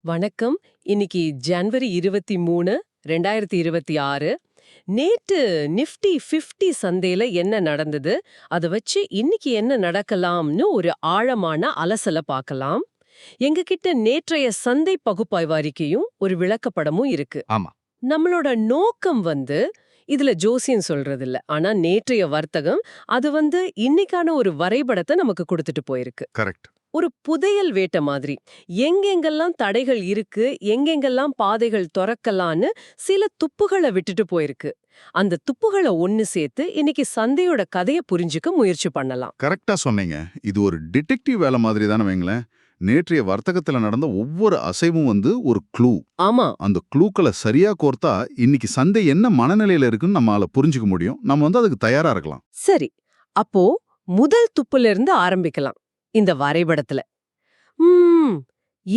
வணக்கம். இன்னைக்கு ஜனவரி 23, 2026. நேற்று நிஃப்டி 50 சந்தையில என்ன நடந்தது? அத வச்சு இன்னைக்கு என்ன நடக்கலாம்னு ஒரு ஆழமான அலசல பார்க்கலாம். எங்ககிட்ட நேற்றைய சந்தை பகுப்பாய்வு அறிக்கையும் ஒரு விளக்கப்படமும் இருக்கு. ஆமா. நம்மளோட நோக்கம் இதுல ஜோசியம் சொல்றதில்ல. ஆனா நேற்றைய வர்த்தகம் அது இன்னைக்கான ஒரு வரைபடத்தை நமக்கு கொடுத்துட்டு போயிருக்கு. கரெக்ட். ஒரு புதையல் வேட்டை மாதிரி எங்கெங்கெல்லாம் தடைகள் இருக்கு, எங்கெங்கெல்லாம் பாதைகள் தொறக்கலான்னு சில துப்புகளை விட்டுட்டு போயிருக்கு. அந்த துப்புகளை ஒன்னு சேர்த்து இன்னைக்கு சந்தையோட கதையை புரிஞ்சுக்க முயற்சி பண்ணலாம். கரெக்டா சொன்னீங்க. இது ஒரு டிடெக்டிவ் வேலை மாதிரி தானே வைங்களேன். நேற்றைய வர்த்தகத்துல நடந்த ஒவ்வொரு அசைவும் ஒரு க்ளூ. ஆமா. அந்த க்ளூக்களை சரியா கோர்த்தா இன்னைக்கு சந்தை என்ன மனநிலையில இருக்குன்னு நம்மால புரிஞ்சுக்க முடியும். நம்ம அதுக்கு தயாரா இருக்கலாம். சரி, அப்போ முதல் துப்புல இருந்து ஆரம்பிக்கலாம். இந்த வரைபடத்துல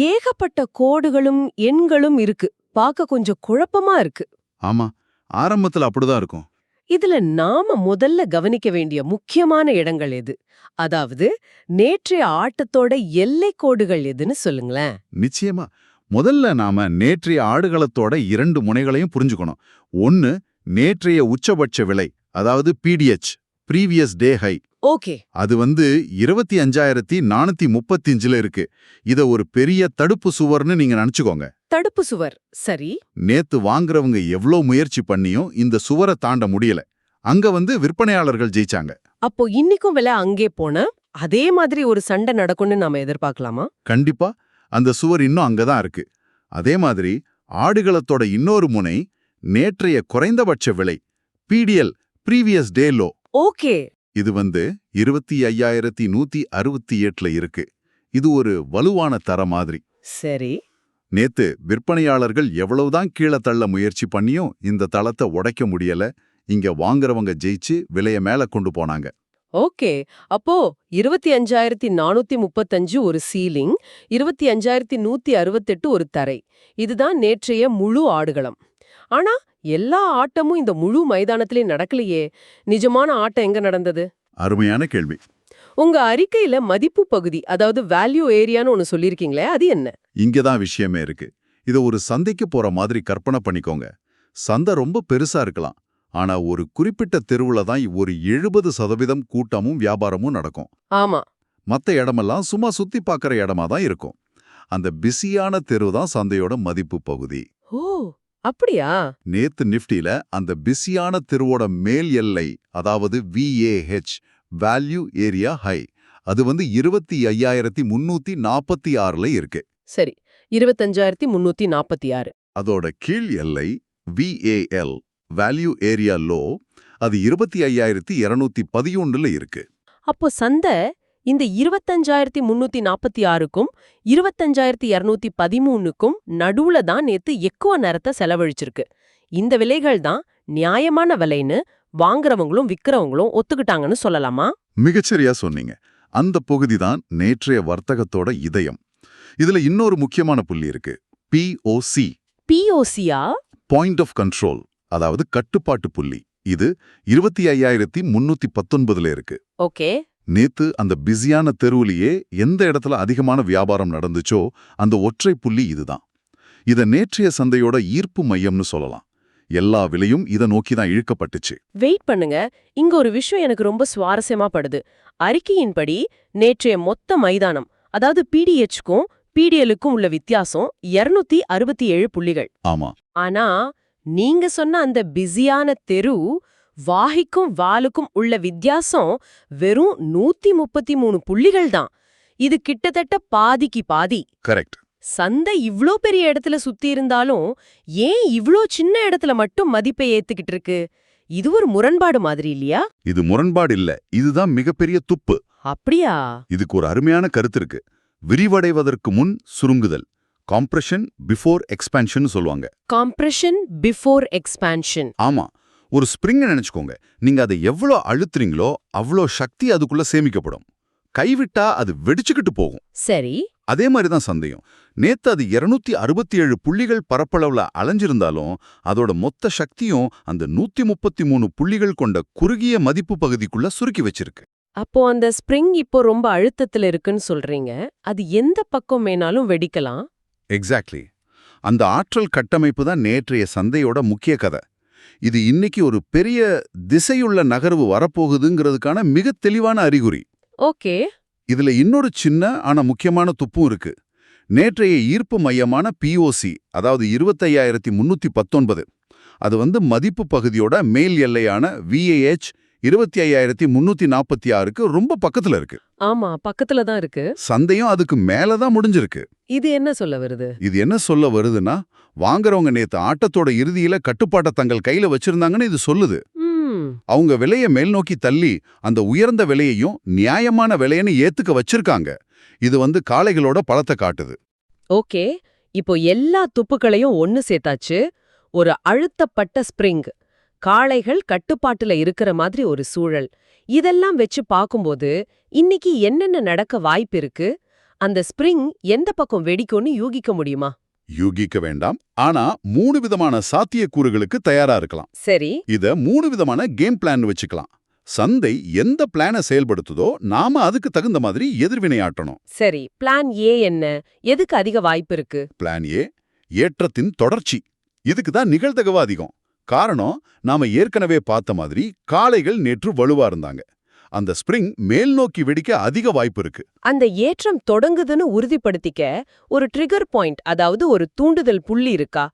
ஏகப்பட்ட கோடுகளும் எண்களும் இருக்கு. பார்க்க கொஞ்சம் குழப்பமா இருக்கு. ஆமா, ஆரம்பத்துல அப்படிதான் இருக்கும். இதுல நாம முதல்ல கவனிக்க வேண்டிய முக்கியமான இடங்கள் எது? அதாவது நேற்றைய ஆட்டத்தோட எல்லை கோடுகள் எதுன்னு சொல்லுங்களேன். நிச்சயமா. முதல்ல நாம நேற்றைய ஆடுகளத்தோட 2 முனைகளையும் புரிஞ்சுக்கணும். ஒன்னு, நேற்றைய உச்சபட்ச விலை, அதாவது PDH, previous day high. Okay. அது 25,435ல இருக்கு. இத ஒரு பெரிய தடுப்பு சுவர்னு நீங்க நினைச்சுக்கோங்க. தடுப்பு சுவர், சரி. நேத்து வாங்குறவங்க எவ்ளோ முயற்சி பண்ணியும் இந்த சுவரை தாண்ட முடியல. அங்க விற்பனையாளர்கள் ஜெயிச்சாங்க. அப்போ இன்னைக்கும் விலை அங்கே போன அதே மாதிரி ஒரு சண்டை நடக்கும்னு நாம எதிர்பார்க்கலாமா? கண்டிப்பா. அந்த சுவர் இன்னும் அங்கதான் இருக்கு. அதே மாதிரி ஆடுகளத்தோட இன்னொரு முனை நேற்றைய குறைந்தபட்ச விலை, PDL, previous day low. Okay. இது 25,168ல இருக்கு. இது ஒரு வலுவான தர மாதிரி. சரி. நேத்து விற்பனையாளர்கள் எவ்வளவுதான் கீழே தள்ள முயற்சி பண்ணியும் இந்த தளத்தை உடைக்க முடியல. இங்க வாங்குறவங்க ஜெயிச்சு விலைய மேல கொண்டு போனாங்க. ஓகே. அப்போ 25,435 ஒரு சீலிங், 25,168 ஒரு தரை. இதுதான் நேற்றைய முழு ஆடுகளம். ஆனா எல்லா ஆட்டமும் இந்த முழு மைதானத்திலே நடக்கலையே. நிஜமான ஆட்டம் எங்க நடந்தது? அருமையான கேள்வி. உங்க அறிக்கையில மதிப்பு பகுதி, அதாவது வேல்யூ ஏரியான்னு ஒன்னு சொல்லிருக்கீங்களே, அது என்ன? இங்கதான் விஷயமே இருக்கு. இத ஒரு சந்தைக்கு போற மாதிரி கற்பனை பண்ணிக்கோங்க. சந்தை ரொம்ப பெருசா இருக்கலாம். ஆனா ஒரு குறிப்பிட்ட தெருவுல தான் ஒரு 70% கூட்டமும் வியாபாரமும் நடக்கும். ஆமா. மத்த இடமெல்லாம் சும்மா சுத்தி பார்க்கற இடமா தான் இருக்கும். அந்த பிஸியான தெரு தான் சந்தையோட மதிப்பு பகுதி. ஓ, அப்படியா? நேத்து நிஃப்டில அந்த பிஸியான தெருவோட மேல் எல்லை, அதாவது VAH, வேல்யூ ஏரியா ஹை, அது 25,346ல இருக்கு. சரி, 25,346. அதோட கீழ் எல்லை VAL, வேல்யூ ஏரியா லோ, அது 25,211ல இருக்கு. அப்போ சந்தை இந்த 25,346க்கும் 25,213க்கும் நடுவுல தான் நேத்து எக்குவ நேரத்தை செலவழிச்சிருக்கு. இந்த விலைகள் தான் நியாயமான விலைன்னு வாங்குறவங்களும் விக்கிறவங்களும் ஒத்துக்கிட்டாங்கன்னு சொல்லலாமா? மிகச்சரியா சொன்னீங்க. அந்த பகுதி தான் நேற்றைய வர்த்தகத்தோட இதயம். இதுல இன்னொரு முக்கியமான புள்ளி இருக்கு. POC. POCயா? பாயிண்ட் ஆஃப் கண்ட்ரோல், அதாவது கட்டுப்பாட்டு புள்ளி. இது 25,319ல இருக்கு. ஓகே. நேத்து அந்த பிஸியான தெருவுலயே எந்த இடத்துல அதிகமான வியாபாரம் நடந்துச்சோ அந்த ஒற்றை புள்ளி இதுதான். இத நேற்றைய சந்தையோட ஈர்ப்பு மையம்னு சொல்லலாம். எல்லா விலையும் இத நோக்கி தான் இழுக்கப்பட்டுச்சு. வெயிட் பண்ணுங்க, இங்க ஒரு விஷயம் எனக்கு ரொம்ப சுவாரஸ்யமா படுது. அறிக்கையின்படி நேற்றைய மொத்த மைதானம், அதாவது PDH-க்கும் PDL-க்கும் உள்ள வித்தியாசம் 267 புள்ளிகள். ஆமா. ஆனா நீங்க சொன்ன அந்த பிஸியான தெரு வாஹிக்கும் வாலுக்கும் உள்ள வித்தியாசம் வெறும் 133 புள்ளிகள் தான். இது கிட்டத்தட்ட பாதிக்கு பாதி. கரெக்ட். சந்தை இவ்ளோ பெரிய இடத்துல சுத்தி இருந்தாலும் ஏன் இவ்ளோ சின்ன இடத்துல மட்டும் மதிப்பை ஏத்துக்கிட்டு இருக்கு? இது ஒரு முரண்பாடு மாதிரி இல்லையா? இது முரண்பாடு இல்ல, இதுதான் மிகப்பெரிய துப்பு. அப்படியா? இதுக்கு ஒரு அருமையான கருத்து இருக்கு. விரிவடைவதற்கு முன் சுருங்குதல், காம்ப்ரெஷன் பிஃபோர் எக்ஸ்பான்ஷன் சொல்லுவாங்க. காம்ப்ரெஷன் பிஃபோர் எக்ஸ்பான்ஷன். ஆமா. ஒரு ஸ்ப்ரிங் நினைச்சுக்கோங்க. நீங்க அதை எவ்வளோ அழுத்துறீங்களோ அவ்வளோ சக்தி அதுக்குள்ள சேமிக்கப்படும். கைவிட்டா அது வெடிச்சுக்கிட்டு போகும். சரி. அதே மாதிரிதான் சந்தையும். நேத்து அது 267 புள்ளிகள் பரப்பளவுல அலைஞ்சிருந்தாலும் அதோட மொத்த சக்தியும் அந்த 133 புள்ளிகள் கொண்ட குறுகிய மதிப்பு பகுதிக்குள்ள சுருக்கி வச்சிருக்கு. அப்போ அந்த ஸ்ப்ரிங் இப்போ ரொம்ப அழுத்தத்துல இருக்குன்னு சொல்றீங்க. அது எந்த பக்கம் வேணாலும் வெடிக்கலாம். எக்ஸாக்ட்லி. அந்த ஆற்றல் கட்டமைப்பு தான் நேற்றைய சந்தையோட முக்கிய கதை. இது இன்னைக்கு ஒரு பெரிய திசையுள்ள நகர்வு வரப்போகுதுங்கிறதுக்கான மிக தெளிவான அறிகுறி. ஓகே. இதுல இன்னொரு சின்ன ஆனா முக்கியமான துப்பும் இருக்கு. நேற்றைய ஈர்ப்பு மையமான POC, அதாவது 25,319, அது மதிப்பு பகுதியோட மேல் எல்லையான VAH 25,346க்கு ரொம்ப பக்கத்துல இருக்கு. ஆமா, பக்கத்துல தான் இருக்கு. சந்தையும் அதுக்கு மேல தான் முடிஞ்சிருக்கு. இது என்ன சொல்ல வருது? இது என்ன சொல்ல வருதுன்னா, வாங்குறவங்க நேத்து ஆட்டத்தோட இறுதியில கட்டுப்பாட்டை தங்கள் கையில வச்சிருந்தாங்கன்னு இது சொல்லுது. ம். அவங்க விலையை மேல் நோக்கி தள்ளி அந்த உயர்ந்த விலையையும் நியாயமான விலைன்னு ஏத்துக்க வச்சிருக்காங்க. இது காளைகளோட பலத்தை காட்டுது. ஓகே. இப்போ எல்லா துப்புக்களையும் ஒன்னு சேர்த்தாச்சு. ஒரு அழுத்தப்பட்ட ஸ்ப்ரிங். காளைகள் கட்டுப்பாட்டுல இருக்கிற மாதிரி ஒரு சூழல். இதெல்லாம் வச்சு பாக்கும்போது இன்னைக்கு என்னென்ன நடக்க வாய்ப்பு இருக்கு? அந்த ஸ்ப்ரிங் எந்த பக்கம் வெடிக்கும்னு யூகிக்க முடியுமா? யூகிக்க வேண்டாம். ஆனா 3 விதமான சாத்தியக்கூறுகளுக்கு தயாரா இருக்கலாம். சரி. இத 3 விதமான கேம் பிளான் வச்சுக்கலாம். சந்தை எந்த பிளானை செயல்படுத்துதோ நாம அதுக்கு தகுந்த மாதிரி எதிர்வினையாற்றணும். சரி. பிளான் ஏ என்ன? எதுக்கு அதிக வாய்ப்பு இருக்கு? பிளான் ஏ, ஏற்றத்தின் தொடர்ச்சி. இதுக்கு தான் நிகழ்தகவு அதிகம். காரணம், நாம ஏற்கனவே பார்த்த மாதிரி காளைகள் நேற்று வலுவா இருந்தாங்க. அந்த ஸ்ப்ரிங் மேல் நோக்கி வெடிக்க அதிக வாய்ப்பு இருக்கு. அந்த ஏற்றம் தொடங்குதுன்னு உறுதிப்படுத்திக்க ஒரு ட்ரிகர் பாயிண்ட், அதாவது ஒரு தூண்டுதல் புள்ளி இருக்கா?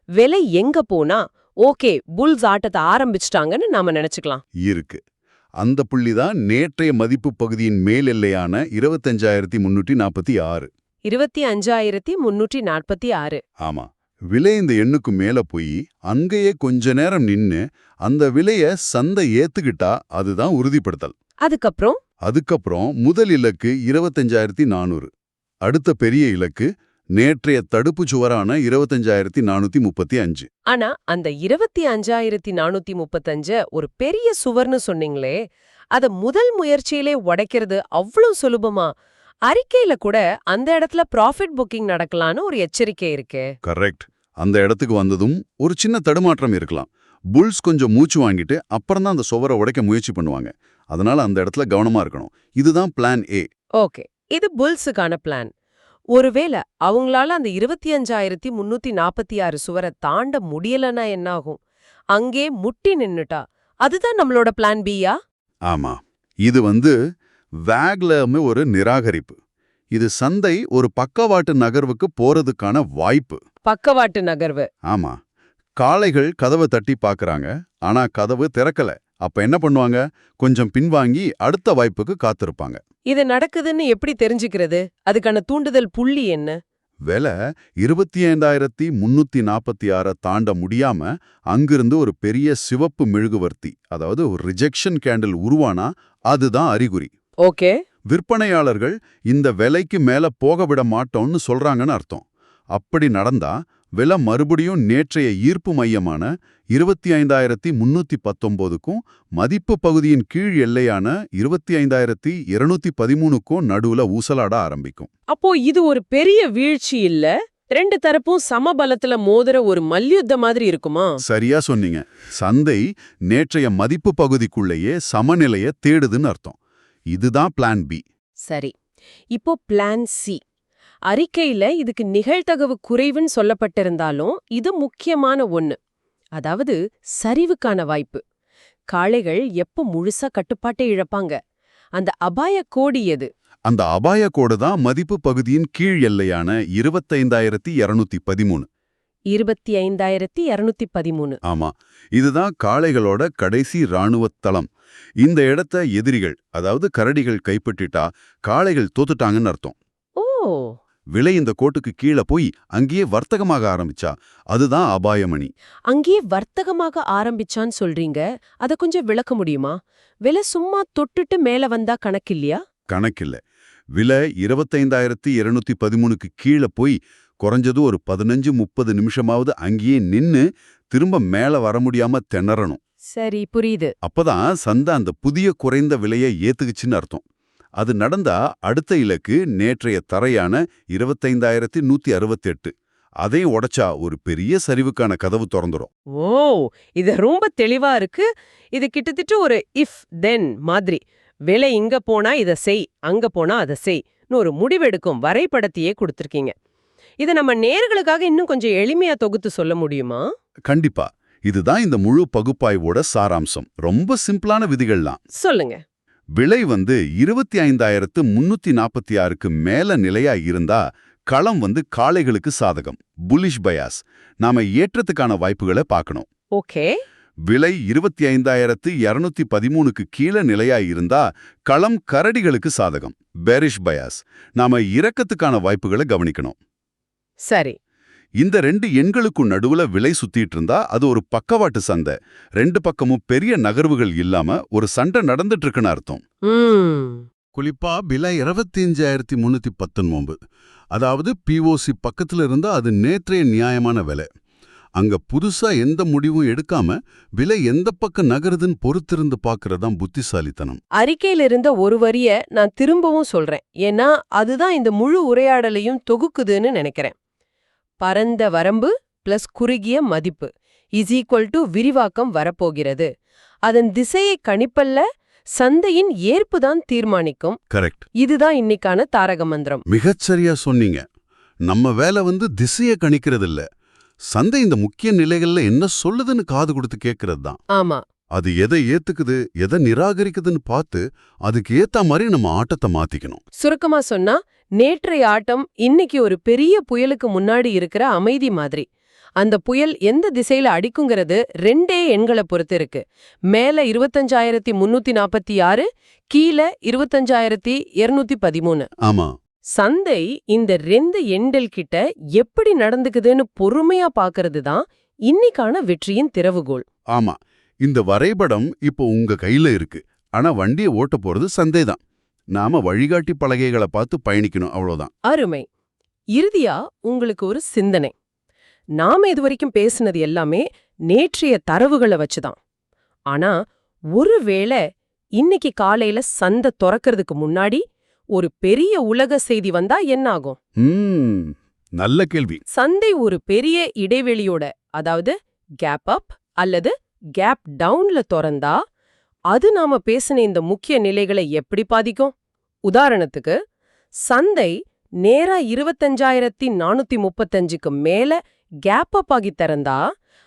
விலை எங்க போனா ஓகே புல்ஸ் ஆட்டத்தை ஆரம்பிச்சிட்டாங்கன்னு நாம நினைச்சுக்கலாம். இருக்கு. அந்த புள்ளிதான் நேற்றைய மதிப்பு பகுதியின் மேல் எல்லையான 25,346. 25,346. ஆமா. விலை இந்த எண்ணுக்கு மேல போய் அங்கேயே கொஞ்ச நேரம் நின்னு அந்த விலைய சந்தை ஏத்துக்கிட்டா அதுதான் உறுதிப்படுத்தல். அதுக்கப்புறம் முதல் இலக்கு 25,400. அடுத்த பெரிய இலக்கு நேற்றைய தடுப்பு சுவரான 25,435. ஆனா அந்த 25,435 ஒரு பெரிய சுவர்னு சொன்னீங்களே, அத முதல் முயற்சியிலே உடைக்கிறது அவ்வளவு சுலபமா? அறிக்கையில கூட அந்த இடத்துல ப்ராஃபிட் புக்கிங் நடக்கலான்னு ஒரு எச்சரிக்கை இருக்கே. கரெக்ட். அந்த இடத்துக்கு வந்ததும் ஒரு சின்ன தடுமாற்றம் இருக்கலாம். புல்ஸ் கொஞ்சம் மூச்சு வாங்கிட்டு அப்புறம் தான் அந்த சுவரை உடைக்க முயற்சி பண்ணுவாங்க. அதனால அந்த இடத்துல கவனமா இருக்கணும். இதுதான் பிளான் ஏ. ஓகே. இது புல்ஸுக்கான பிளான். ஒருவேளை அவங்களால அந்த 25,346 சுவரை தாண்ட முடியலன்னா என்னாகும்? அங்கே முட்டி நின்னுட்டா அதுதான் நம்மளோட பிளான் பியா? ஆமா. இது வேக்லமே ஒரு நிராகரிப்பு. இது சந்தை ஒரு பக்கவாட்டு நகர்வுக்கு போறதுக்கான வாய்ப்பு. பக்கவாட்டு நகர்வு. ஆமா. காளைகள் கதவை தட்டி பாக்குறாங்க. ஆனா கதவு திறக்கல. அப்ப என்ன பண்ணுவாங்க? கொஞ்சம் பின்வாங்கி அடுத்த வாய்ப்புக்கு காத்திருப்பாங்க. இது நடக்குதுன்னு எப்படி தெரிஞ்சுக்கிறது? அதுக்கான தூண்டுதல் புள்ளி என்ன? விலை 25,346 தாண்ட முடியாம அங்கிருந்து ஒரு பெரிய சிவப்பு மெழுகுவர்த்தி, அதாவது ஒரு ரிஜெக்ஷன் கேண்டில் உருவானா அதுதான் அறிகுறி. ஓகே. விற்பனையாளர்கள் இந்த விலைக்கு மேல போக விட மாட்டோம்னு சொல்றாங்கன்னு அர்த்தம். அப்படி நடந்தா விலை மறுபடியும் நேற்றைய ஈர்ப்பு மையமான 25,319க்கும் மதிப்பு பகுதியின் கீழ் எல்லையான 25,213க்கும் நடுவுல ஊசலாட ஆரம்பிக்கும். அப்போ இது ஒரு பெரிய வீழ்ச்சி இல்ல, ரெண்டு தரப்பும் சமபலத்துல மோதுற ஒரு மல்யுத்த மாதிரி இருக்குமா? சரியா சொன்னீங்க. சந்தை நேற்றைய மதிப்பு பகுதிக்குள்ளேயே சமநிலையை தேடுதுன்னு அர்த்தம். இதுதான் பிளான் பி. சரி. இப்போ பிளான் சி. அறிக்கையில இதுக்கு நிகழ்தகவு குறைவுன்னு சொல்லப்பட்டிருந்தாலும் இது முக்கியமான ஒண்ணு. அதாவது சரிவுக்கான வாய்ப்பு. காளைகள் எப்ப முழுசா கட்டுப்பாட்டை இழப்பாங்க? அந்த அபாய கோடு எது? அந்த அபாய கோடு தான் மதிப்பு பகுதியின் கீழ் எல்லையான 25,213. 25,213. ஆமா. இதுதான் காளைகளோட கடைசி இராணுவத் தளம். இந்த இடத்த எதிரிகள், அதாவது கரடிகள் கைப்பற்றிட்டா காளைகள் தோத்துட்டாங்கன்னு அர்த்தம். ஓ. விலை இந்த கோட்டுக்கு கீழே போய் அங்கேயே வர்த்தகமாக ஆரம்பிச்சா அதுதான் அபாயமணி. அங்கேயே வர்த்தகமாக ஆரம்பிச்சான்னு சொல்றீங்க, அத கொஞ்சம் விளக்க முடியுமா? விலை சும்மா தொட்டுட்டு மேல வந்தா கணக்கில்லையா? கணக்கில்ல. விலை 25,213க்கு கீழே போய் குறைஞ்சது ஒரு 15-30 நிமிஷமாவது அங்கேயே நின்னு திரும்ப மேல வர முடியாம திணறணும். சரி, புரியுது. அப்பதான் சந்தை அந்த புதிய குறைந்த விலையை ஏத்துக்குச்சுன்னு அர்த்தம். அது நடந்தா அடுத்த இலக்கு நேற்றைய தரையான 25,168. அதையும் உடைச்சா ஒரு பெரிய சரிவுக்கான கதவு திறந்துரும். ஓ, இது ரொம்ப தெளிவா இருக்கு. இது கிட்டத்தட்ட ஒரு இஃப் தென் மாதிரி. விலை இங்க போனா இத செய், அங்க போனா அதை செய்ன்னு ஒரு முடிவெடுக்கும் வரைபடத்தையே கொடுத்திருக்கீங்க. இத நம்ம நேயர்களுக்காக இன்னும் கொஞ்சம் எளிமையா தொகுத்து சொல்ல முடியுமா? கண்டிப்பா. இதுதான் இந்த முழு பகுப்பாய்வோட சாராம்சம். ரொம்ப சிம்பிளான விதிகள்லாம். சொல்லுங்க. விலை 25,346க்கு மேல நிலையா இருந்தா களம் காளைகளுக்கு சாதகம். Bullish bias. நாம ஏற்றத்துக்கான வாய்ப்புகளை பார்க்கணும். ஓகே. விலை 25,213க்கு கீழே நிலையா இருந்தா களம் கரடிகளுக்கு சாதகம். bearish bias. நாம இறக்கத்துக்கான வாய்ப்புகளை கவனிக்கணும். சரி. இந்த ரெண்டு எண்களுக்கும் நடுவுல விலை சுத்திட்டு இருந்தா அது ஒரு பக்கவாட்டு சந்தை. ரெண்டு பக்கமும் பெரிய நகர்வுகள் இல்லாம ஒரு சண்டை நடந்துட்டு இருக்குன்னு அர்த்தம். குறிப்பா விலை 25,319. அதாவது POC பக்கத்துல இருந்தா அது நேற்றைய நியாயமான விலை. அங்க புதுசா எந்த முடிவும் எடுக்காம விலை எந்த பக்கம் நகருதுன்னு பொறுத்திருந்து பார்க்கறதான் புத்திசாலித்தனம். அறிக்கையில இருந்த ஒரு வரிய நான் திரும்பவும் சொல்றேன். ஏன்னா அதுதான் இந்த முழு உரையாடலையும் தொகுக்குதுன்னு நினைக்கிறேன். பரந்த வரம்பு பிளஸ் குறுகிய மதிப்பு = விரிவாக்கம் வரப்போகிறது. அதன் திசையை கணிப்பல்ல, சந்தையின் ஏற்புதான் தீர்மானிக்கும். கரெக்ட். இதுதான் இன்னைக்கான தாரக மந்திரம். மிகச்சரியா சொன்னீங்க. நம்ம வேலை திசையை கணிக்கிறது இல்ல, சந்தை இந்த முக்கிய நிலைகள்ல என்ன சொல்லுதுன்னு காது கொடுத்து கேட்கறது தான். ஆமா. அது எதை ஏத்துக்குது எதை நிராகரிக்குதுன்னு பார்த்து அதுக்கு ஏத்த மாதிரி நம்ம ஆட்டத்தை மாத்திக்கணும். சுருக்கமா சொன்னா, நேற்றைய ஆட்டம் இன்னைக்கு ஒரு பெரிய புயலுக்கு முன்னாடி இருக்கிற அமைதி மாதிரி. அந்த புயல் எந்த திசையில அடிக்குங்கிறது ரெண்டே எண்களை பொறுத்து இருக்கு. மேல 25,346, கீழே 25,213. ஆமா. சந்தை இந்த ரெண்டு எண்கள் கிட்ட எப்படி நடந்துக்குதுன்னு பொறுமையா பாக்குறது தான் இன்னைக்கான வெற்றியின் திறவுகோல். ஆமா. இந்த வரைபடம் இப்போ உங்க கையில இருக்கு. ஆனா வண்டியை ஓட்ட போறது சந்தை தான். நாம வழிகாட்டி பலகைகளை பார்த்து பயணிக்கணும், அவ்வளவுதான். அருமை. இறுதியா உங்களுக்கு ஒரு சிந்தனை. நாம இதுவரைக்கும் பேசுனது எல்லாமே நேற்றைய தரவுகளை வச்சுதான். ஆனா ஒருவேளை இன்னைக்கு காலையில சந்தை திறக்கிறதுக்கு முன்னாடி ஒரு பெரிய உலக செய்தி வந்தா என்ன ஆகும்? நல்ல கேள்வி. சந்தை ஒரு பெரிய இடைவெளியோட, அதாவது கேப் அப் அல்லது கேப் டவுன்ல திறந்தா அது நாம பேசின இந்த முக்கிய நிலைகளை எப்படி பாதிக்கும்? உதாரணத்துக்கு, சந்தை நேரா 25,435க்கு மேல கேப் அப் ஆகி திறந்தா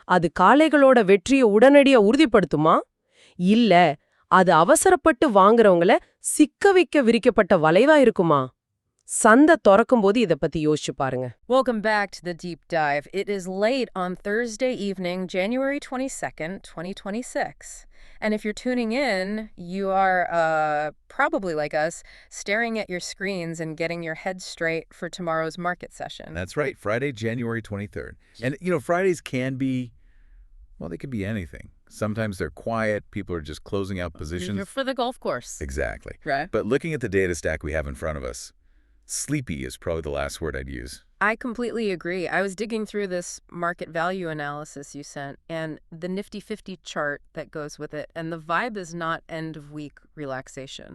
அது காளைகளோட வெற்றியை உடனடியா உறுதிப்படுத்துமா? இல்ல அது அவசரப்பட்டு வாங்குறவங்கள சிக்க வைக்க விரிக்கப்பட்ட வளைவா இருக்குமா? சந்தை திறக்கும் போது இத பத்தி யோசிச்சு பாருங்க. Welcome back to the deep dive. It is late on Thursday evening, January 22nd, 2026. And if you're tuning in, you are probably like us, staring at your screens and getting your head straight for tomorrow's market session. That's right, Friday, January 23rd. And, Fridays can be, well, they could be anything. Sometimes they're quiet, people are just closing out positions. For the golf course. Exactly. Right. But looking at the data stack we have in front of us, sleepy is probably the last word I'd use. I completely agree. I was digging through this market value analysis you sent and the NIFTY 50 chart that goes with it, and the vibe is not end-of-week relaxation.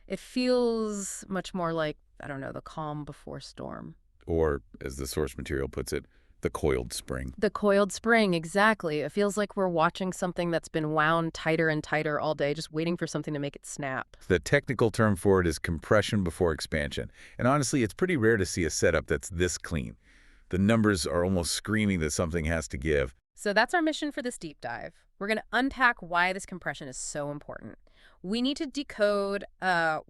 It feels much more like, I don't know, the calm before storm. Or, as the source material puts it, the coiled spring. The coiled spring, exactly. It feels like we're watching something that's been wound tighter and tighter all day, just waiting for something to make it snap. The technical term for it is compression before expansion. And honestly, it's pretty rare to see a setup that's this clean. The numbers are almost screaming that something has to give. So that's our mission for this deep dive. We're going to unpack why this compression is so important. We need to decode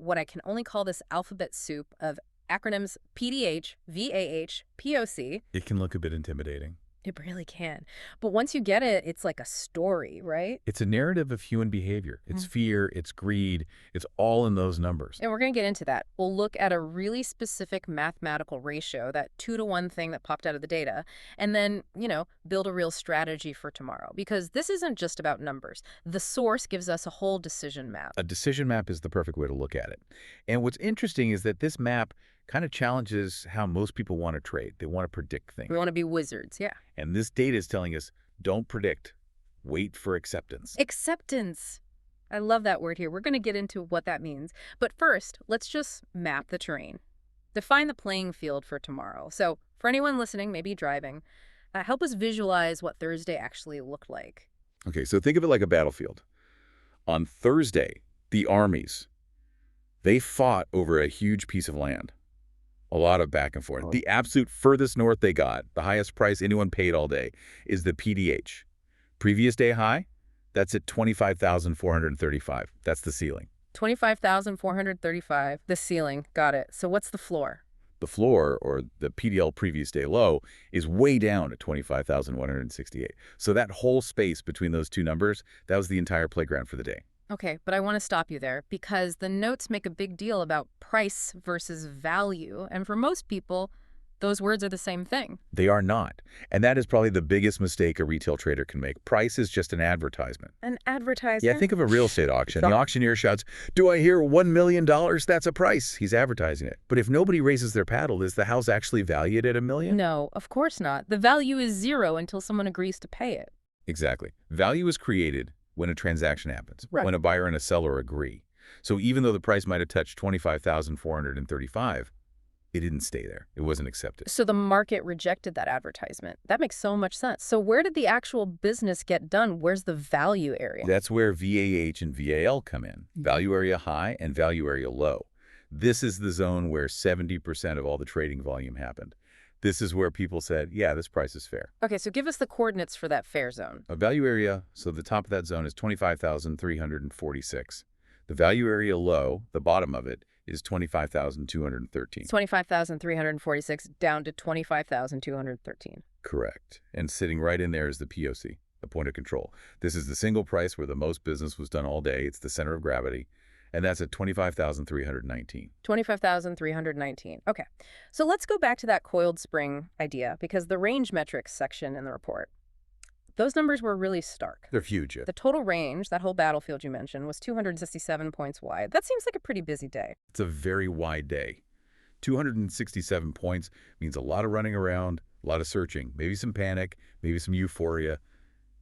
what I can only call this alphabet soup of acronyms PDH, VAH, POC. It can look a bit intimidating. It really can. But once you get it, it's like a story, right? It's a narrative of human behavior. It's fear, it's greed, it's all in those numbers. And we're going to get into that. We'll look at a really specific mathematical ratio, that 2-to-1 thing that popped out of the data, and then, build a real strategy for tomorrow. Because this isn't just about numbers. The source gives us a whole decision map. A decision map is the perfect way to look at it. And what's interesting is that this map kind of challenges how most people want to trade. They want to predict things. We want to be wizards, yeah. And this data is telling us, don't predict. Wait for acceptance. Acceptance. I love that word here. We're going to get into what that means. But first, let's just map the terrain. Define the playing field for tomorrow. So for anyone listening, maybe driving, help us visualize what Thursday actually looked like. Okay, so think of it like a battlefield. On Thursday, the armies, they fought over a huge piece of land. A lot of back and forth. The absolute furthest north they got, the highest price anyone paid all day, is the PDH. Previous day high, that's at 25,435. That's the ceiling. 25,435, the ceiling. Got it. So what's the floor? The floor, or the PDL previous day low, is way down at 25,168. So that whole space between those two numbers, that was the entire playground for the day. Okay, but I want to stop you there because the notes make a big deal about price versus value. And for most people, those words are the same thing. They are not. And that is probably the biggest mistake a retail trader can make. Price is just an advertisement. An advertisement? Yeah, think of a real estate auction. The auctioneer shouts, "Do I hear $1 million? That's a price." He's advertising it. But if nobody raises their paddle, is the house actually valued at $1 million? No, of course not. The value is zero until someone agrees to pay it. Exactly. Value is created when a transaction happens, Right. when a buyer and a seller agree. So even though the price might have touched 25,435, it didn't stay there. It wasn't accepted. So the market rejected that advertisement. That makes so much sense. So where did the actual business get done? Where's the value area? That's where VAH and VAL come in. Value area high and value area low. This is the zone where 70% of all the trading volume happened. This is where people said, yeah, this price is fair. Okay, so give us the coordinates for that fair zone. A value area, so the top of that zone is 25,346. The value area low, the bottom of it, is 25,213. 25,346 down to 25,213. Correct. And sitting right in there is the POC, the point of control. This is the single price where the most business was done all day. It's the center of gravity. And that's at 25,319. 25,319. Okay. So let's go back to that coiled spring idea because the range metrics section in the report, those numbers were really stark. They're huge. The total range, that whole battlefield you mentioned, was 267 points wide. That seems like a pretty busy day. It's a very wide day. 267 points means a lot of running around, a lot of searching, maybe some panic, maybe some euphoria,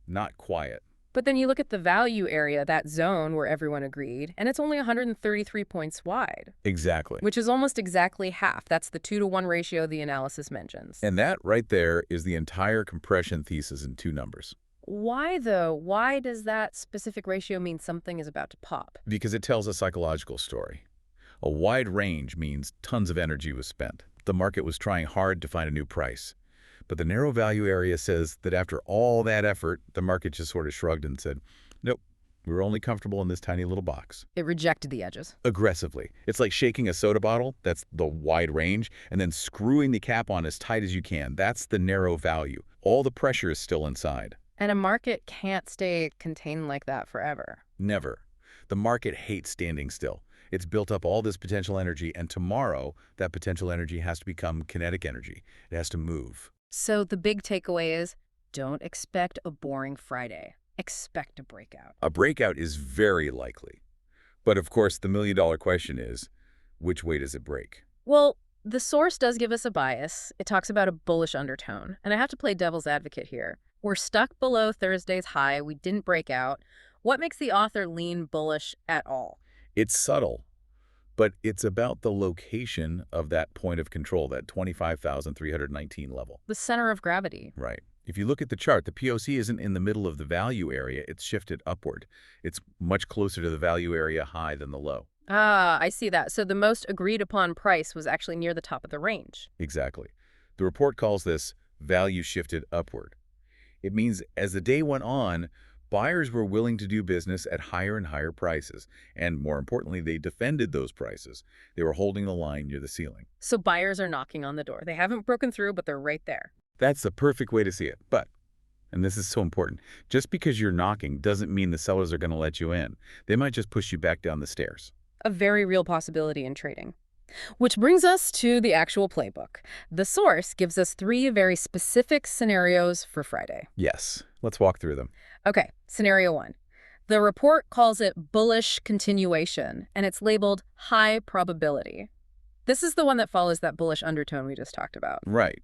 not quiet. But then you look at the value area, that zone where everyone agreed, and it's only 133 points wide. Exactly. Which is almost exactly half. That's the 2-to-1 ratio the analysis mentions. And that right there is the entire compression thesis in two numbers. Why, though? Why does that specific ratio mean something is about to pop? Because it tells a psychological story. A wide range means tons of energy was spent. The market was trying hard to find a new price. But the narrow value area says that after all that effort, the market just sort of shrugged and said, nope, we're only comfortable in this tiny little box. It rejected the edges. Aggressively. It's like shaking a soda bottle, that's the wide range, and then screwing the cap on as tight as you can. That's the narrow value. All the pressure is still inside. And a market can't stay contained like that forever. Never. The market hates standing still. It's built up all this potential energy, and tomorrow, that potential energy has to become kinetic energy. It has to move. So the big takeaway is, don't expect a boring Friday. Expect a breakout. A breakout is very likely. But of course, the million-dollar question is, which way does it break? Well, the source does give us a bias. It talks about a bullish undertone. And I have to play devil's advocate here. We're stuck below Thursday's high. We didn't break out. What makes the author lean bullish at all? It's subtle, but it's about the location of that point of control, that 25,319 level. The center of gravity. Right. If you look at the chart, the POC isn't in the middle of the value area. It's shifted upward. It's much closer to the value area high than the low. Ah, I see that. So the most agreed upon price was actually near the top of the range. Exactly. The report calls this value shifted upward. It means as the day went on, buyers were willing to do business at higher and higher prices. And more importantly, they defended those prices. They were holding the line near the ceiling. So buyers are knocking on the door. They haven't broken through, but they're right there. That's the perfect way to see it. But, and this is so important, just because you're knocking doesn't mean the sellers are going to let you in. They might just push you back down the stairs. A very real possibility in trading. Which brings us to the actual playbook. The source gives us 3 very specific scenarios for Friday. Yes. Let's walk through them. Okay, scenario 1. The report calls it bullish continuation, and it's labeled high probability. This is the one that follows that bullish undertone we just talked about. Right.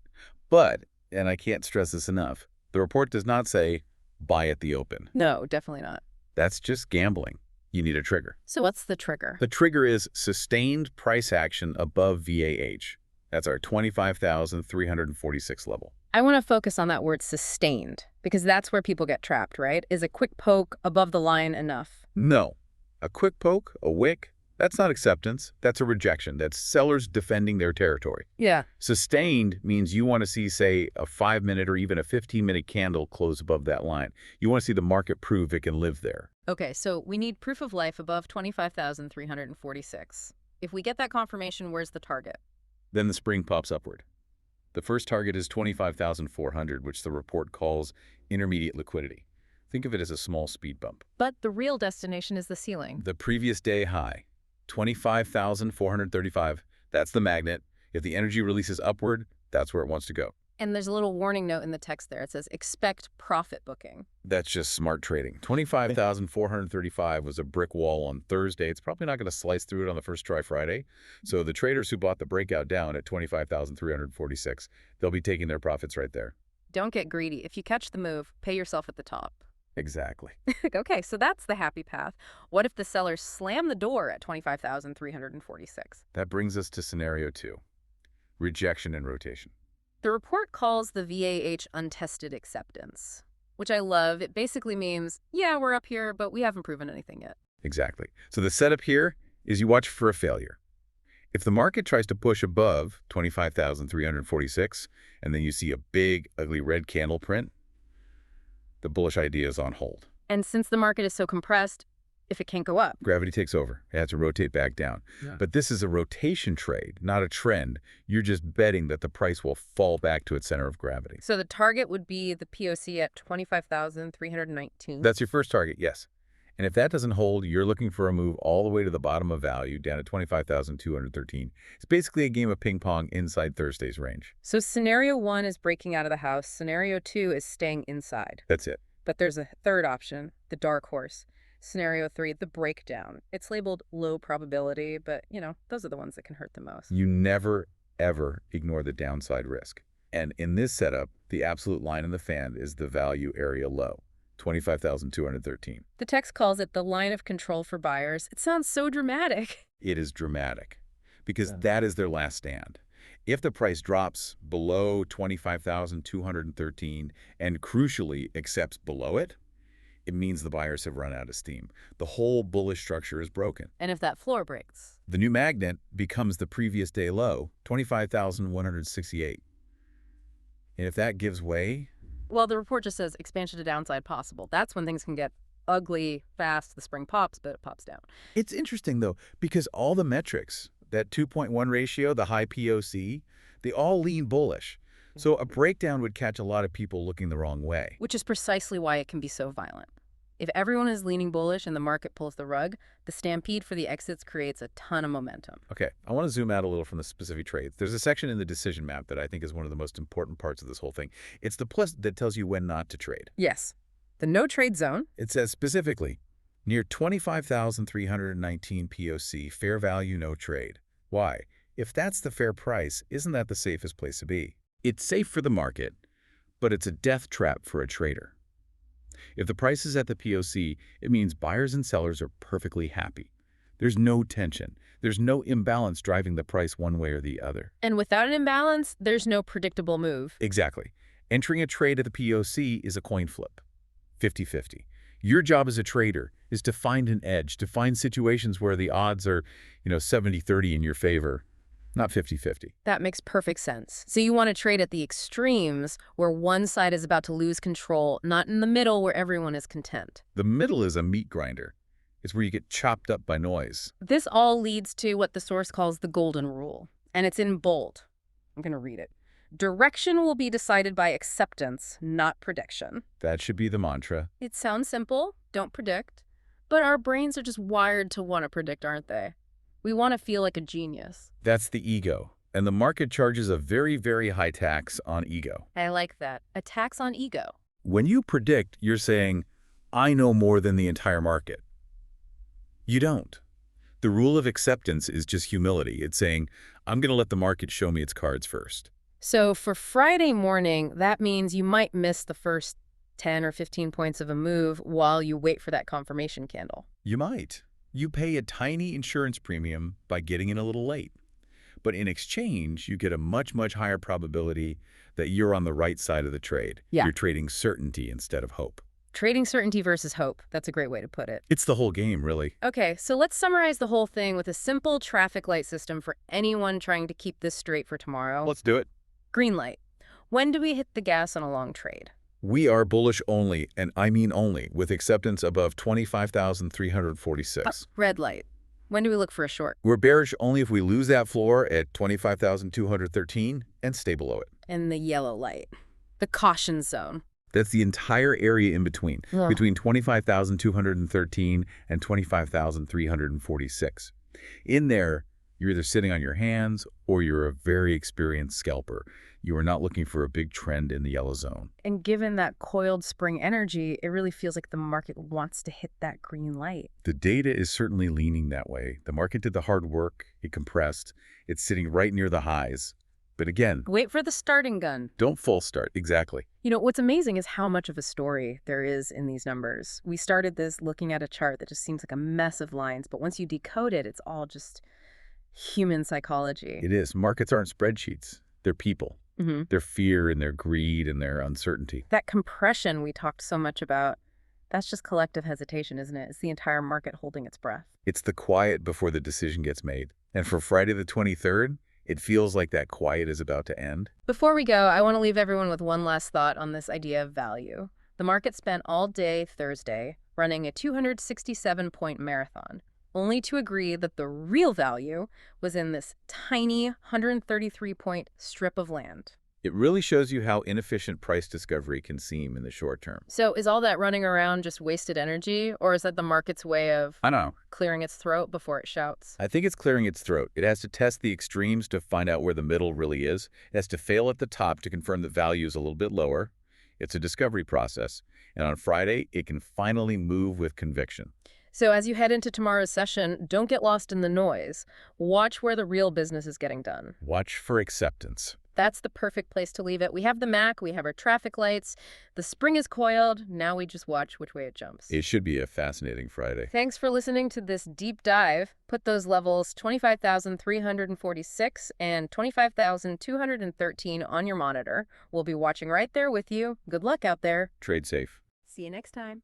But, and I can't stress this enough, the report does not say buy at the open. No, definitely not. That's just gambling. You need a trigger. So what's the trigger? The trigger is sustained price action above VAH. That's our 25,346 level. I want to focus on that word sustained, because that's where people get trapped, right? Is a quick poke above the line enough? No. A quick poke, a wick, That's not acceptance. That's a rejection. That's sellers defending their territory. Yeah. Sustained means you want to see, say, a 5-minute or even a 15-minute candle close above that line. You want to see the market prove it can live there. Okay, so we need proof of life above 25,346. If we get that confirmation, where's the target? Then the spring pops upward. The first target is 25,400, which the report calls intermediate liquidity. Think of it as a small speed bump. But the real destination is the ceiling. The previous day high, 25,435, that's the magnet. If the energy releases upward, that's where it wants to go. And there's a little warning note in the text there. It says, expect profit booking. That's just smart trading. 25,435 was a brick wall on Thursday. It's probably not going to slice through it on the first try Friday. So the traders who bought the breakout down at 25,346, they'll be taking their profits right there. Don't get greedy. If you catch the move, pay yourself at the top. Exactly. Okay, so that's the happy path. What if the sellers slam the door at 25,346? That brings us to scenario 2, rejection and rotation. The report calls the VAH untested acceptance, which I love. It basically means, yeah, we're up here, but we haven't proven anything yet. Exactly. So the setup here is you watch for a failure. If the market tries to push above 25,346, and then you see a big, ugly red candle print, the bullish idea is on hold. And since the market is so compressed, if it can't go up, Gravity takes over. It has to rotate back down. Yeah. But this is a rotation trade, not a trend. You're just betting that the price will fall back to its center of gravity. so the target would be the POC at 25,319. That's your first target, yes. And if that doesn't hold, you're looking for a move all the way to the bottom of value, down to 25,213. It's basically a game of ping pong inside Thursday's range. So scenario 1 is breaking out of the house. Scenario 2 is staying inside. That's it. But there's a third option, the dark horse. Scenario 3, the breakdown. It's labeled low probability, but, those are the ones that can hurt the most. You never, ever ignore the downside risk. And in this setup, the absolute line in the fan is the value area low, 25,213. The text calls it the line of control for buyers. It sounds so dramatic. It is dramatic because that is their last stand. If the price drops below 25,213 and crucially accepts below it, it means the buyers have run out of steam. The whole bullish structure is broken. And if that floor breaks? The new magnet becomes the previous day low, 25,168. And if that gives way, Well, the report just says expansion to downside possible. That's when things can get ugly fast. The spring pops, but it pops down. it's interesting though, because all the metrics, that 2.1 ratio, the high POC, they all lean bullish. So a breakdown would catch a lot of people looking the wrong way. Which is precisely why it can be so violent. If everyone is leaning bullish and the market pulls the rug, the stampede for the exits creates a ton of momentum. Okay, I want to zoom out a little from the specific trades. There's a section in the decision map that I think is one of the most important parts of this whole thing. It's the plus that tells you when not to trade. Yes. The no trade zone. It says specifically, near 25,319 POC, fair value, no trade. Why? If that's the fair price, isn't that the safest place to be? It's safe for the market, but it's a death trap for a trader. If the price is at the POC, it means buyers and sellers are perfectly happy. There's no tension. There's no imbalance driving the price one way or the other. And without an imbalance, there's no predictable move. Exactly. Entering a trade at the POC is a coin flip, 50-50. Your job as a trader is to find an edge, to find situations where the odds are, 70-30 in your favor, not 50-50. That makes perfect sense. So you want to trade at the extremes where one side is about to lose control, not in the middle where everyone is content. The middle is a meat grinder. It's where you get chopped up by noise. This all leads to what the source calls the golden rule, and it's in bold. I'm going to read it. Direction will be decided by acceptance, not prediction. That should be the mantra. It sounds simple, don't predict, but our brains are just wired to want to predict, aren't they? We want to feel like a genius. That's the ego. And the market charges a very, very high tax on ego. I like that. A tax on ego. When you predict, you're saying, I know more than the entire market. You don't. The rule of acceptance is just humility. It's saying, I'm going to let the market show me its cards first. So for Friday morning, that means you might miss the first 10 or 15 points of a move while you wait for that confirmation candle. You might. You pay a tiny insurance premium by getting in a little late. But in exchange, you get a much, much higher probability that you're on the right side of the trade. Yeah. You're trading certainty instead of hope. Trading certainty versus hope. That's a great way to put it. It's the whole game, really. Okay, so let's summarize the whole thing with a simple traffic light system for anyone trying to keep this straight for tomorrow. Let's do it. Green light. When do we hit the gas on a long trade? We are bullish only, and I mean only, with acceptance above 25,346. Red light. When do we look for a short? We're bearish only if we lose that floor at 25,213 and stay below it. And the yellow light. The caution zone. That's the entire area in between, Ugh. between 25,213 and 25,346. In there, you're either sitting on your hands or you're a very experienced scalper. You are not looking for a big trend in the yellow zone. And given that coiled spring energy, it really feels like the market wants to hit that green light. The data is certainly leaning that way. The market did the hard work. It compressed. It's sitting right near the highs. But again, Wait for the starting gun. don't false start. Exactly. You know, what's amazing is how much of a story there is in these numbers. We started this looking at a chart that just seems like a mess of lines, but once you decode it, it's all just human psychology. It is. Markets aren't spreadsheets. They're people. Mm-hmm. Their fear and their greed and their uncertainty. That compression we talked so much about, that's just collective hesitation, isn't it? It's the entire market holding its breath. It's the quiet before the decision gets made. And for Friday the 23rd, it feels like that quiet is about to end. Before we go, I want to leave everyone with one last thought on this idea of value. The market spent all day Thursday running a 267-point marathon, only to agree that the real value was in this tiny 133-point strip of land. It really shows you how inefficient price discovery can seem in the short term. So is all that running around just wasted energy, or is that the market's way of I know. clearing its throat before it shouts? I think it's clearing its throat. It has to test the extremes to find out where the middle really is. It has to fail at the top to confirm that value is a little bit lower. It's a discovery process. And on Friday, it can finally move with conviction. So as you head into tomorrow's session, don't get lost in the noise. Watch where the real business is getting done. Watch for acceptance. That's the perfect place to leave it. We have the Mac, we have our traffic lights, the spring is coiled, now we just watch which way it jumps. It should be a fascinating Friday. Thanks for listening to this deep dive. Put those levels 25,346 and 25,213 on your monitor. We'll be watching right there with you. Good luck out there. Trade safe. See you next time.